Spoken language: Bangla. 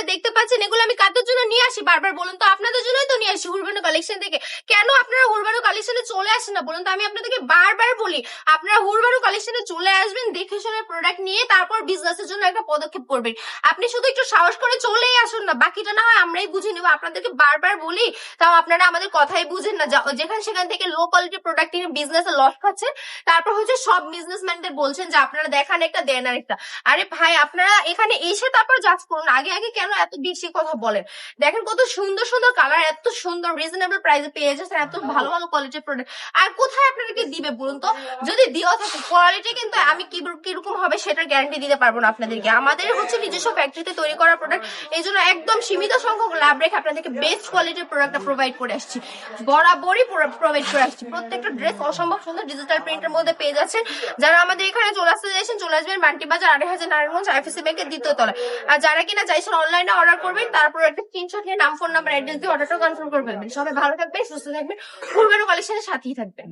আপনারা দেখতে পাচ্ছেন এগুলো আমি কাদের জন্য নিয়ে আসি বারবার বলুন তো? আপনাদের জন্যই তো নিয়ে আসি হুরবানো কালেকশন থেকে। কেন আপনারা হুরবানো কালেকশনে চলে আসেন না বলুন তো? আমি আপনাদেরকে বারবার বলি আপনারা হুরবানো কালেকশনে চলে আসবেন, দেখে শুনে প্রোডাক্ট নিয়ে তারপর বিজনেসের জন্য একটা পদক্ষেপ করবেন। আপনি শুধু একটু সাহস করে চলেই আসুন না, বাকিটা না হয় আমরাই বুঝে নেবো। আপনাদেরকে বারবার বলি, তাও আপনারা আমাদের কথাই বুঝেন না। যেখানে সেখান থেকে লো কোয়ালিটি প্রোডাক্ট নিয়ে বিজনেসে লস খাচ্ছে, তারপর হচ্ছে সব বিজনেসম্যানদের বলছেন যে আপনারা দেখান একটা দেন আরেকটা। আরে ভাই, আপনারা এখানে এসে তারপর জাজ করুন, আগে আগে কেন এত বেশি কথা বলেন? দেখেন কত সুন্দর সুন্দর কালার, এত সুন্দর রিজনেবল প্রাইসে পেয়ে যাচ্ছেন, এত ভালো ভালো কোয়ালিটির প্রোডাক্ট। আর কোথায় আপনাদেরকে দিবে বলুন তো? যদি দিয়েও থাকে কোয়ালিটি কিন্তু আমি কিরকম হবে সেটার গ্যারান্টি দিতে পারবো না আপনাদেরকে। আমাদের হচ্ছে নিজস্ব ফ্যাক্টরিতে তৈরি করা প্রোডাক্ট, এই জন্য একদম সীমিত সংখ্যক লাভ রেখে আপনাদেরকে বেস্ট কোয়ালিটির প্রোডাক্টটা প্রোভাইড করে আসছি, বরাবরই প্রোভাইড করে আসছি। প্রত্যেকটা ড্রেস অসম্ভব সুন্দর ডিজিটাল প্রিন্টের মধ্যে পেয়ে যাচ্ছেন। যারা আমাদের এখানে চলে আসতে চাইছেন চলে আসবেন বান্টি বাজার ২৮০০ নারায়ণগঞ্জ আইএফএসসি ব্যাংকের দ্বিতীয় তলায়। আর যারা কিনা চাইছেন অনলাইনে অর্ডার করবেন, তারপর একটা স্ক্রিনশট নিয়ে নাম, ফোন নাম্বার, অ্যাড্রেস দিয়ে অর্ডারটা কনফার্ম করে ফেলবেন। সবাই ভালো থাকবেন, সুস্থ থাকবেন, পূর্বের কালেকশনের সাথেই থাকবেন।